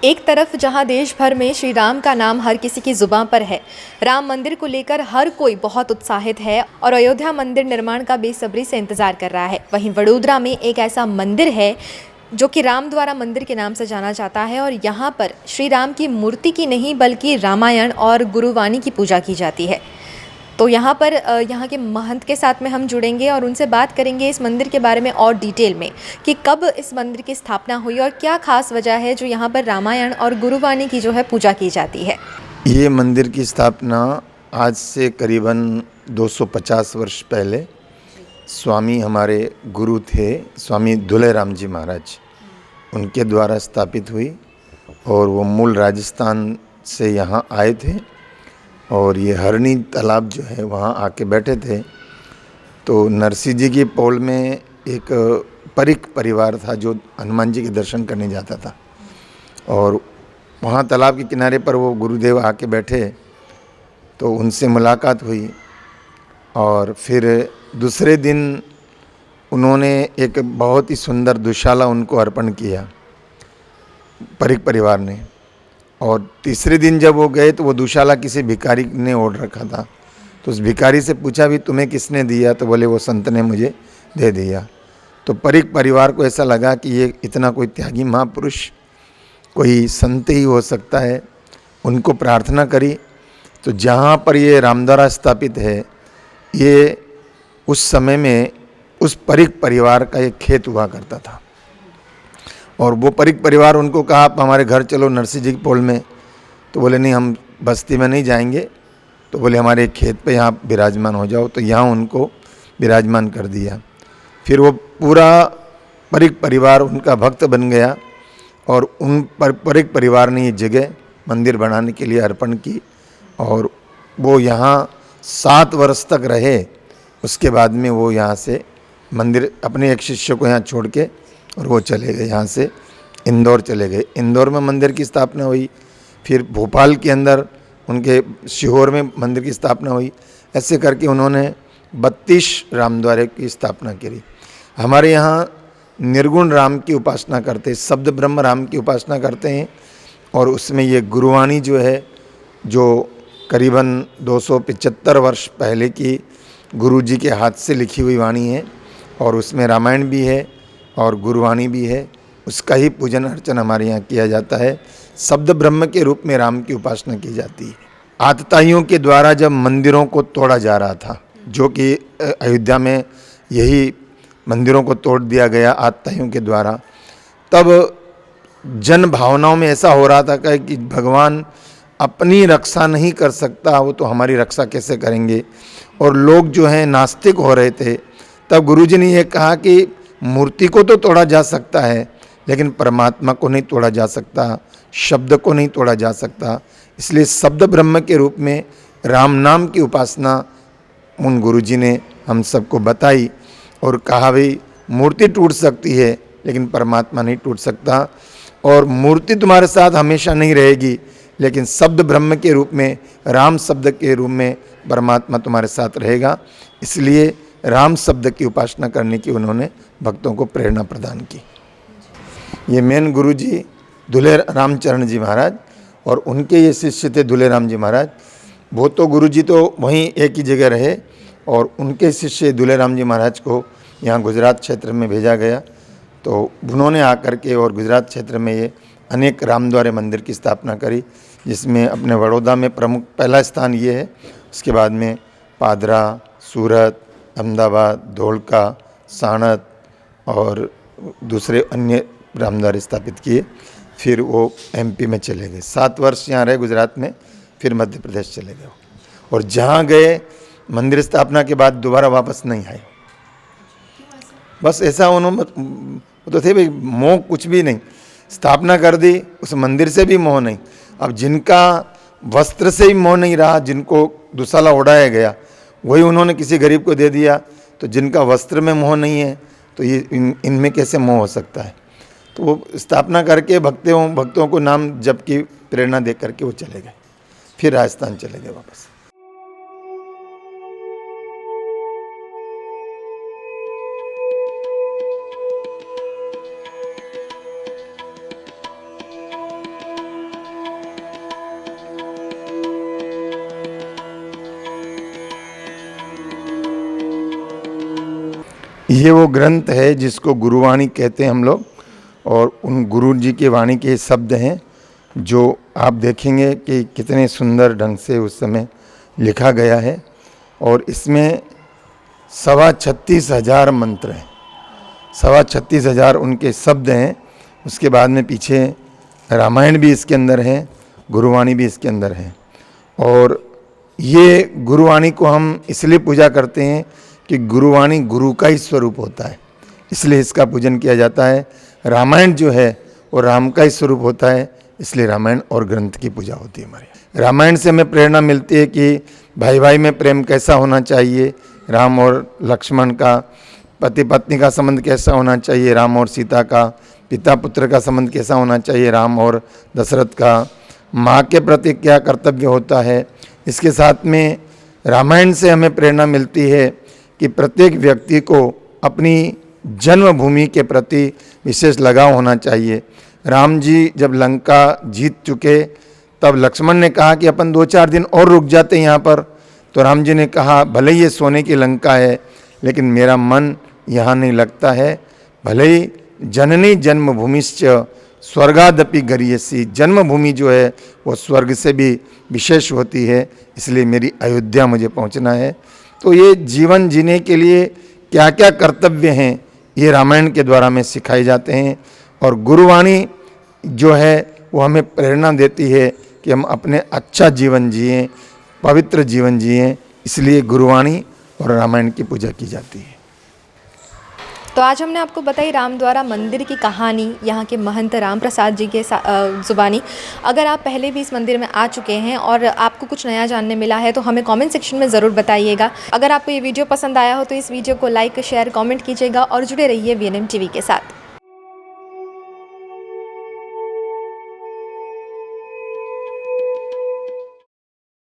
एक तरफ जहां देश भर में श्री राम का नाम हर किसी की जुबान पर है, राम मंदिर को लेकर हर कोई बहुत उत्साहित है और अयोध्या मंदिर निर्माण का बेसब्री से इंतजार कर रहा है। वहीं वडोदरा में एक ऐसा मंदिर है जो कि राम द्वारा मंदिर के नाम से जाना जाता है और यहाँ पर श्री राम की मूर्ति की नहीं बल्कि रामायण और गुरुवाणी की पूजा की जाती है। तो यहाँ पर यहाँ के महंत के साथ में हम जुड़ेंगे और उनसे बात करेंगे इस मंदिर के बारे में और डिटेल में कि कब इस मंदिर की स्थापना हुई और क्या खास वजह है जो यहाँ पर रामायण और गुरुवाणी की जो है पूजा की जाती है। ये मंदिर की स्थापना आज से करीबन 250 वर्ष पहले स्वामी हमारे गुरु थे, स्वामी दुलेराम जी महाराज, उनके द्वारा स्थापित हुई और वो मूल राजस्थान से यहाँ आए थे और ये हरणी तालाब जो है वहाँ आके बैठे थे। तो नरसिंह जी की पौल में एक परिक परिवार था जो हनुमान जी के दर्शन करने जाता था और वहाँ तालाब के किनारे पर वो गुरुदेव आके बैठे तो उनसे मुलाकात हुई और फिर दूसरे दिन उन्होंने एक बहुत ही सुंदर दुशाला उनको अर्पण किया परिक परिवार ने। और तीसरे दिन जब वो गए तो वो दुशाला किसी भिखारी ने ओढ़ रखा था। तो उस भिखारी से पूछा भी तुम्हें किसने दिया, तो बोले वो संत ने मुझे दे दिया। तो परिक परिवार को ऐसा लगा कि ये इतना कोई त्यागी महापुरुष कोई संत ही हो सकता है। उनको प्रार्थना करी तो जहाँ पर ये रामद्वारा स्थापित है, ये उस समय में उस परिक परिवार का एक खेत हुआ करता था और वो परिक परिवार उनको कहा आप हमारे घर चलो नरसिंह जी के पौल में। तो बोले नहीं, हम बस्ती में नहीं जाएंगे। तो बोले हमारे खेत पे यहाँ विराजमान हो जाओ। तो यहाँ उनको विराजमान कर दिया। फिर वो पूरा परिक परिवार उनका भक्त बन गया और उन परिक परिवार ने ये जगह मंदिर बनाने के लिए अर्पण की और वो यहाँ 7 वर्ष तक रहे। उसके बाद में वो यहाँ से मंदिर अपने एक शिष्य को यहाँ छोड़ के और वो चले गए, यहाँ से इंदौर चले गए। इंदौर में मंदिर की स्थापना हुई, फिर भोपाल के अंदर उनके सीहोर में मंदिर की स्थापना हुई। ऐसे करके उन्होंने 32 रामद्वारे की स्थापना करी। हमारे यहाँ निर्गुण राम की उपासना करते, शब्द ब्रह्म राम की उपासना करते हैं और उसमें ये गुरुवाणी जो है, जो करीबन 275 वर्ष पहले की गुरु जी के हाथ से लिखी हुई वाणी है और उसमें रामायण भी है और गुरुवाणी भी है। उसका ही पूजन अर्चन हमारे यहाँ किया जाता है। शब्द ब्रह्म के रूप में राम की उपासना की जाती है। आतताइयों के द्वारा जब मंदिरों को तोड़ा जा रहा था, जो कि अयोध्या में यही मंदिरों को तोड़ दिया गया आतताइयों के द्वारा, तब जन भावनाओं में ऐसा हो रहा था कि भगवान अपनी रक्षा नहीं कर सकता, वो तो हमारी रक्षा कैसे करेंगे। और लोग जो हैं नास्तिक हो रहे थे। तब गुरुजी ने ये कहा कि मूर्ति को तो तोड़ा जा सकता है लेकिन परमात्मा को नहीं तोड़ा जा सकता, शब्द को नहीं तोड़ा जा सकता। इसलिए शब्द ब्रह्म के रूप में राम नाम की उपासना उन गुरुजी ने हम सबको बताई और कहा भाई मूर्ति टूट सकती है लेकिन परमात्मा नहीं टूट सकता और मूर्ति तुम्हारे साथ हमेशा नहीं रहेगी लेकिन शब्द ब्रह्म के रूप में, राम शब्द के रूप में परमात्मा तुम्हारे साथ रहेगा। इसलिए राम शब्द की उपासना करने की उन्होंने भक्तों को प्रेरणा प्रदान की। ये मेन गुरु जी दुले रामचरण जी महाराज और उनके ये शिष्य थे दुलेराम जी महाराज। वो तो गुरु जी तो वहीं एक ही जगह रहे और उनके शिष्य दुलेराम जी महाराज को यहाँ गुजरात क्षेत्र में भेजा गया। तो उन्होंने आकर के और गुजरात क्षेत्र में ये अनेक रामद्वारे मंदिर की स्थापना करी, जिसमें अपने वडोदरा में प्रमुख पहला स्थान ये है। उसके बाद में पादरा, सूरत, अहमदाबाद, धोलका, साणत और दूसरे अन्य रामद्वारे स्थापित किए। फिर वो एमपी में चले गए, 7 वर्ष यहाँ रहे गुजरात में, फिर मध्य प्रदेश चले गए और जहाँ गए मंदिर स्थापना के बाद दोबारा वापस नहीं आए। बस ऐसा उन्होंने तो थे भाई, मोह कुछ भी नहीं, स्थापना कर दी, उस मंदिर से भी मोह नहीं। अब जिनका वस्त्र से ही मोह नहीं रहा, जिनको दुशाला उड़ाया गया वही उन्होंने किसी गरीब को दे दिया, तो जिनका वस्त्र में मोह नहीं है तो ये इनमें कैसे मोह हो सकता है। तो वो स्थापना करके भक्तों को नाम जप की प्रेरणा दे करके वो चले गए, फिर राजस्थान चले गए वापस। ये वो ग्रंथ है जिसको गुरुवाणी कहते हैं हम लोग, और उन गुरु जी की वाणी के शब्द हैं जो आप देखेंगे कि कितने सुंदर ढंग से उस समय लिखा गया है। और इसमें 36,500 मंत्र हैं, 36,500 उनके शब्द हैं। उसके बाद में पीछे रामायण भी इसके अंदर है, गुरुवाणी भी इसके अंदर है। और ये गुरुवाणी को हम इसलिए पूजा करते हैं कि गुरुवाणी गुरु का ही स्वरूप होता है, इसलिए इसका पूजन किया जाता है। रामायण जो है वो राम का ही स्वरूप होता है, इसलिए रामायण और ग्रंथ की पूजा होती है हमारे। रामायण से हमें प्रेरणा मिलती है कि भाई भाई में प्रेम कैसा होना चाहिए, राम और लक्ष्मण का, पति पत्नी का संबंध कैसा होना चाहिए, राम और सीता का, पिता पुत्र का संबंध कैसा होना चाहिए, राम और दशरथ का, माँ के प्रति क्या कर्तव्य होता है। इसके साथ में रामायण से हमें प्रेरणा मिलती है कि प्रत्येक व्यक्ति को अपनी जन्मभूमि के प्रति विशेष लगाव होना चाहिए। राम जी जब लंका जीत चुके तब लक्ष्मण ने कहा कि अपन 2-4 दिन और रुक जाते यहाँ पर, तो राम जी ने कहा भले ये सोने की लंका है लेकिन मेरा मन यहाँ नहीं लगता है, भले ही जननी जन्मभूमिश्च स्वर्गादपि गरीयसी, जन्मभूमि जो है वो स्वर्ग से भी विशेष होती है, इसलिए मेरी अयोध्या मुझे पहुँचना है। तो ये जीवन जीने के लिए क्या क्या कर्तव्य हैं ये रामायण के द्वारा हमें सिखाए जाते हैं। और गुरुवाणी जो है वो हमें प्रेरणा देती है कि हम अपने अच्छा जीवन जिएं, पवित्र जीवन जिएं, इसलिए गुरुवाणी और रामायण की पूजा की जाती है। तो आज हमने आपको बताई राम द्वारा मंदिर की कहानी, यहाँ के महंत राम प्रसाद जी के ज़ुबानी। अगर आप पहले भी इस मंदिर में आ चुके हैं और आपको कुछ नया जानने मिला है तो हमें कमेंट सेक्शन में ज़रूर बताइएगा। अगर आपको ये वीडियो पसंद आया हो तो इस वीडियो को लाइक, शेयर, कमेंट कीजिएगा और जुड़े रहिए VNM TV के साथ।